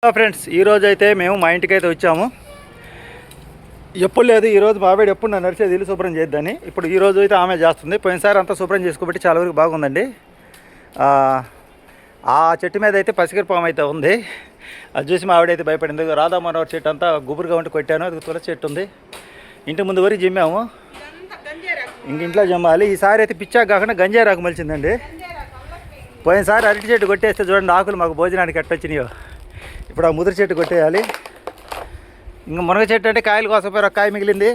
Friends ఈరోజు అయితే మేము మా ఇంటికి అయితే వచ్చాము. ఎప్పుడు లేదు ఈరోజు బాబాయ్ ఎప్పుడు నన్ను నడిచేది ఇల్లు శుభ్రం చేద్దని. ఇప్పుడు ఈరోజు అయితే ఆమె చేస్తుంది. పోయినసారి అంతా శుభ్రం చేసుకోబట్టి చాలా వరకు బాగుందండి. ఆ చెట్టు మీద అయితే పసిగిరిపాము అయితే ఉంది. అది చూసి మా ఆవిడైతే భయపడింది. రాధా మనోహర్ చెట్టు అంతా గుబురుగా ఉండి కొట్టాను. అది తులసి చెట్టు ఉంది. ఇంటి ముందు వరకు జిమ్మాము. ఇంక ఇంట్లో జమ్మాలి. ఈసారి అయితే పిచ్చాకు కాకుండా గంజాయి రాకు మలిచిందండి. పోయినసారి అరటి చెట్టు కొట్టేస్తే చూడండి ఆకులు మాకు భోజనానికి ఎట్టొచ్చినాయో. ఇప్పుడు ఆ ముదిరి చెట్టు కొట్టేయాలి. ఇంకా మునగ చెట్టు అంటే కాయలు కోసపోయారు. ఒక కాయ మిగిలింది.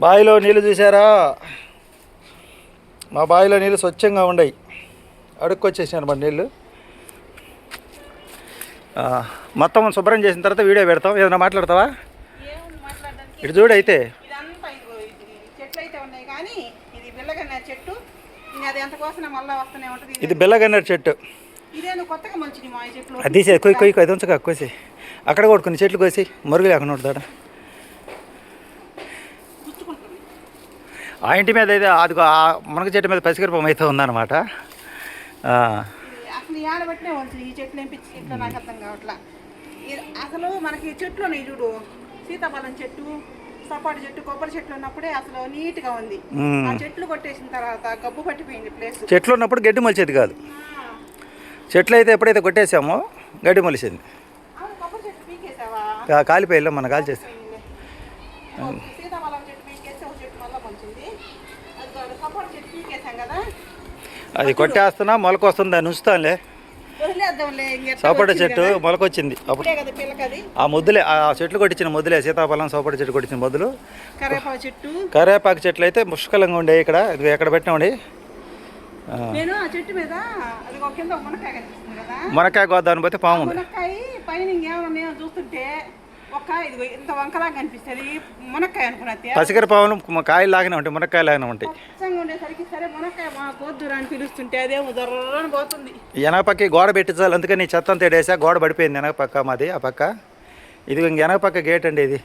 బావిలో నీళ్ళు చూసారా? మా బావిలో నీళ్ళు స్వచ్ఛంగా ఉన్నాయి. అడుక్కొచ్చేసాను మరి నీళ్ళు. మొత్తం శుభ్రం చేసిన తర్వాత వీడియో పెడతాం. ఏదైనా మాట్లాడతావా? ఇటు చూడు. అయితే ఇది బెల్లగన్నేరు చెట్టు. అది తీసే కొయ్యి అది ఉంచక కోసి అక్కడ కూడా కొన్ని చెట్లు కోసి మరుగు లేకుండా ఉంటాడు. ఆ ఇంటి మీద అయితే అది మునగ చెట్టు మీద పసిగిరిపాము అయితే ఉందన్నమాట. అసలు మనకి చెట్లు ఉన్నాయి చూడు, సీతాఫలం చెట్టు, సపోటా చెట్టు, కొబ్బరి చెట్లు ఉన్నప్పుడే అసలు నీట్ గా ఉంది. ఆ చెట్లు కొట్టేసిన తర్వాత గబ్బు పట్టిపోయింది ప్లేస్. చెట్లు ఉన్నప్పుడు గడ్డి మొలిచేది కాదు. చెట్లు అయితే ఎప్పుడైతే కొట్టేసామో గడ్డి మొలిసింది. కాలిపోయిలో మన కాల్ చేస్తాం. అది కొట్టేస్తున్నా మొలకొస్తుంది. దాన్ని ఉంచుతానులే. సపోటా చెట్టు మొలకొచ్చింది అప్పుడు. ఆ ముద్దులే ఆ చెట్లు కొట్టించిన ముద్దులే. సీతాఫలం సపోటా చెట్టు కొట్టించిన మొదలు. కరేపాకు చెట్లు అయితే పుష్కలంగా ఉండే. ఇక్కడ ఎక్కడ పెట్టినాండి. మునక్కాయ గోదాన్ని పోతే పాము ఉంది. పసిగర పాములు కాయలు లాగానే ఉంటాయి, మునక్కాయ లాగానే ఉంటాయి. వెనకపక్క గోడ పెట్టించాలి. అందుకని చెత్త అంతా వేసా. గోడ పడిపోయింది వెనకపక్క మాది. ఆ పక్క ఇది వెనకపక్క గేట్ అండి. ఇది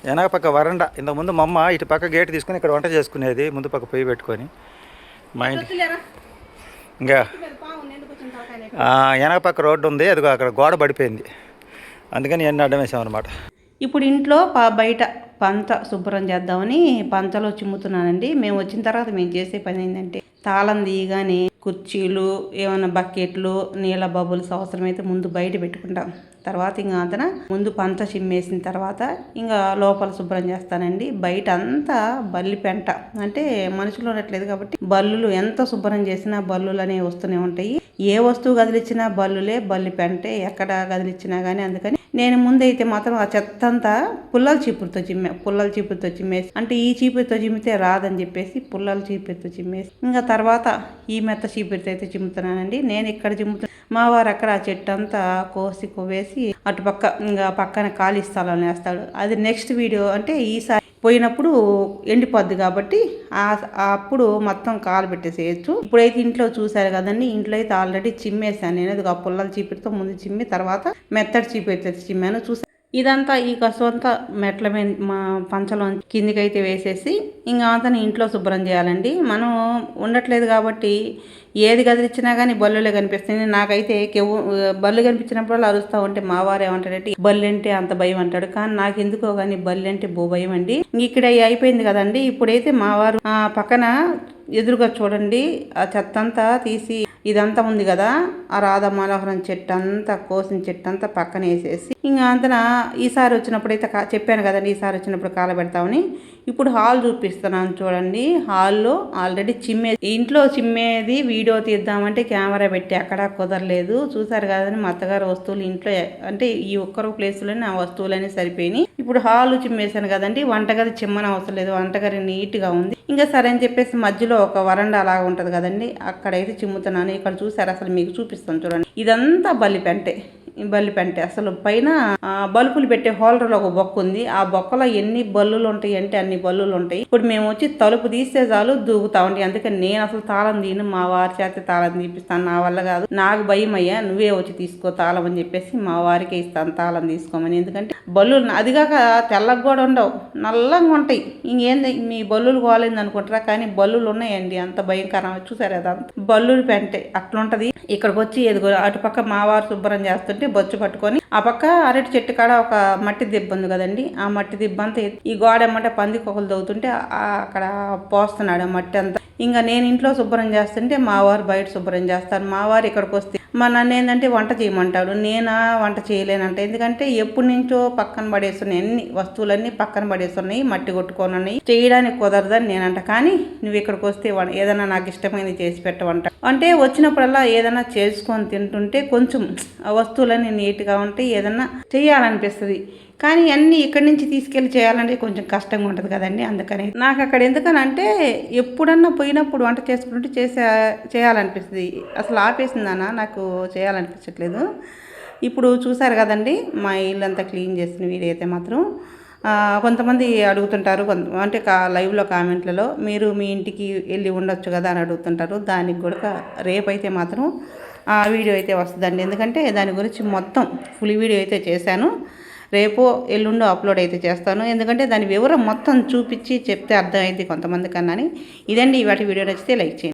వెనకపక్క వరండా. ఇంతకుముందు మా అమ్మ ఇటు పక్క గేట్ తీసుకుని ఇక్కడ వంట చేసుకునేది. ముందు పక్క పొయ్యి పెట్టుకొని మా ఇంటి ఇంకా వెనకపక్క రోడ్డు ఉంది. అది అక్కడ గోడ పడిపోయింది. అందుకని ఎన్ని అడ్డం వేసామన్నమాట. ఇప్పుడు ఇంట్లో బయట పంత శుభ్రం చేద్దామని పంతలో చిమ్ముతున్నానండి. మేము వచ్చిన తర్వాత మేము చేసే పని ఏంటంటే తాళం తీయగానే కుర్చీలు, ఏమైనా బకెట్లు, నీళ్ళ బబుల్స్ అవసరమైతే ముందు బయట పెట్టుకుంటాం. తర్వాత ఇంకా అంతన ముందు పంత చిమ్మేసిన తర్వాత ఇంకా లోపల శుభ్రం చేస్తానండి. బయట అంతా బల్లి పెంట, అంటే మనుషులు ఉండట్లేదు కాబట్టి బల్లులు ఎంత శుభ్రం చేసినా బల్లులు అనేవి వస్తూనే ఉంటాయి. ఏ వస్తువు కదిలిచ్చినా బల్లులే, బల్లి పెంటే ఎక్కడ కదిలిచ్చినా కానీ. అందుకని నేను ముందైతే మాత్రం ఆ చెత్త అంతా పుల్లల చీపురుతో చిమ్మేసి, అంటే ఈ చీపురుతో చిమ్మితే రాదని చెప్పేసి పుల్లల చీపురుతో చిమ్మేసి ఇంకా తర్వాత ఈ మెత్త చీపురుతో అయితే చిమ్ముతున్నానండి. నేను ఇక్కడ చిమ్ముతున్నా. మా వారు అక్కడ ఆ చెట్టు అంతా కోసి కొవ్వేసి అటుపక్క ఇంకా పక్కన ఖాళీ స్థలం వేస్తాడు. అది నెక్స్ట్ వీడియో, అంటే ఈసారి పోయినప్పుడు ఎండిపోద్ది కాబట్టి అప్పుడు మొత్తం కాలు పెట్టేసేయచ్చు. ఇప్పుడైతే ఇంట్లో చూసారు కదండి. ఇంట్లో అయితే ఆల్రెడీ చిమ్మేసాను నేను. అది ఆ పుల్లల చీపురుతో ముందు చిమ్మి తర్వాత మెత్తడి చీపురుతో చిమ్మాను. చూసాను. ఇదంతా ఈ కసు అంతా మెట్ల మీద మా పంచలో కిందికైతే వేసేసి ఇంకా అంతా ఇంట్లో శుభ్రం చేయాలండి. మనం ఉండట్లేదు కాబట్టి ఏది కదిలిచ్చినా కానీ బల్లులే కనిపిస్తుంది. నాకైతే బల్లు కనిపించినప్పుడు అరుస్తూ ఉంటే మా వారు ఏమంటాడంటే బల్లి అంటే అంత భయం అంటాడు. కానీ నాకు ఎందుకో కానీ బల్లి అంటే భయం అండి. ఇక్కడ అయిపోయింది కదండి. ఇప్పుడైతే మా వారు పక్కన ఎదురుగా చూడండి ఆ చెత్త అంతా తీసి ఇదంతా ఉంది కదా, ఆ రాధా మనోహరం చెట్టు అంతా కోసిన చెట్టు అంతా పక్కన వేసేసి ఇంకా అంతన ఈసారి వచ్చినప్పుడైతే చెప్పాను కదండి, ఈసారి వచ్చినప్పుడు కాలబెడతామని. ఇప్పుడు హాల్ చూపిస్తున్నాను చూడండి. హాల్లో ఆల్రెడీ ఇంట్లో చిమ్మేది వీడియో తీద్దామంటే కెమెరా పెట్టి అక్కడ కుదరలేదు. చూసారు కదండి మా అత్తగారు వస్తువులు ఇంట్లో, అంటే ఈ ఒక్కరు ప్లేస్లోనే ఆ వస్తువులన్నీ సరిపోయినాయి. ఇప్పుడు హాల్ చిమ్మేశాను కదండి. వంటగది చిమ్మని అవసరం లేదు, వంటగది నీట్గా ఉంది. ఇంకా సరే అని చెప్పేసి మధ్యలో ఒక వరండా అలాగా ఉంటుంది కదండి, అక్కడైతే చిమ్ముతున్నాను. ఇక్కడ చూసారు, అసలు మీకు చూపిస్తాను చూడండి. ఇదంతా బల్లి పెంటే అసలు పైన బల్బులు పెట్టే హోల్డర్లో ఒక బొక్క ఉంది. ఆ బొక్కలో ఎన్ని బల్లులు ఉంటాయి అంటే అన్ని బల్లులు ఉంటాయి. ఇప్పుడు మేము వచ్చి తలుపు తీస్తే చాలు దూకుతా ఉంటాయి. అందుకని నేను అసలు తాళం తీను, మా వారి చేత తాళం తీపిస్తాను. నా వల్ల కాదు, నాకు భయం అయ్యా, నువ్వే వచ్చి తీసుకో తాళం అని చెప్పేసి మా వారికి ఇస్తాను తాళం తీసుకోమని. ఎందుకంటే బల్లులు అదిగాక తెల్లగా కూడా ఉండవు, నల్లంగా ఉంటాయి. ఇంకేంది మీ బల్లులు కోలేదు అనుకుంటారా, కానీ బల్లులు ఉన్నాయండి. అంత భయంకరం. చూసారు అదంతా బల్లులు పెంటే అట్లుంటది. ఇక్కడికి వచ్చి ఎదుగు అటుపక్క మా వారు శుభ్రం చేస్తుంటే బొచ్చు పట్టుకొని ఆ పక్క అరటి చెట్టు కాడ ఒక మట్టి దిబ్బ ఉంది కదండి, ఆ మట్టి దిబ్బ అంతా ఈ గోడ ఎమ్మట పందికొకలు తవ్వుతుంటే అక్కడ పోస్తున్నాడు ఆ మట్టి అంతా. ఇంకా నేను ఇంట్లో శుభ్రం చేస్తుంటే మా వారు బయట శుభ్రం చేస్తారు. మా వారు ఇక్కడికి వస్తే నన్ను ఏంటంటే వంట చేయమంటాడు. నేను వంట చేయలేనంట, ఎందుకంటే ఎప్పటి నుంచో పక్కన పడేస్తున్నాయి, అన్ని వస్తువులన్నీ పక్కన పడేస్తున్నాయి, మట్టి కొట్టుకొని ఉన్నాయి, చేయడానికి కుదరదని నేనంట. కానీ నువ్వు ఇక్కడికి వస్తే ఏదైనా నాకు ఇష్టమైనది చేసి పెట్టవంట. అంటే వచ్చినప్పుడల్లా ఏదైనా చేసుకొని తింటుంటే కొంచెం ఆ వస్తువులన్నీ నీట్గా ఉంటాయి, ఏదన్నా చేయాలనిపిస్తుంది. కానీ అన్నీ ఇక్కడి నుంచి తీసుకెళ్ళి చేయాలంటే కొంచెం కష్టంగా ఉంటుంది కదండి. అందుకని నాకు అక్కడ ఎందుకనంటే ఎప్పుడన్నా పోయినప్పుడు వంట చేసుకుంటే చేయాలనిపిస్తుంది. అసలు ఆపేసిందన్నా నాకు చేయాలనిపించట్లేదు. ఇప్పుడు చూసారు కదండి మా ఇల్లు అంతా క్లీన్ చేసిన వీడియో అయితే మాత్రం కొంతమంది అడుగుతుంటారు, అంటే లైవ్లో కామెంట్లలో మీరు మీ ఇంటికి వెళ్ళి ఉండొచ్చు కదా అని అడుగుతుంటారు. దానికి కూడా రేపైతే మాత్రం ఆ వీడియో అయితే వస్తుందండి. ఎందుకంటే దాని గురించి మొత్తం ఫుల్ వీడియో అయితే చేశాను. రేపు ఎల్లుండో అప్లోడ్ అయితే చేస్తాను, ఎందుకంటే దాని వివరం మొత్తం చూపించి చెప్తే అర్థమైంది కొంతమంది కన్నా. ఇదండి వాటి వీడియో నచ్చితే లైక్ చేయండి.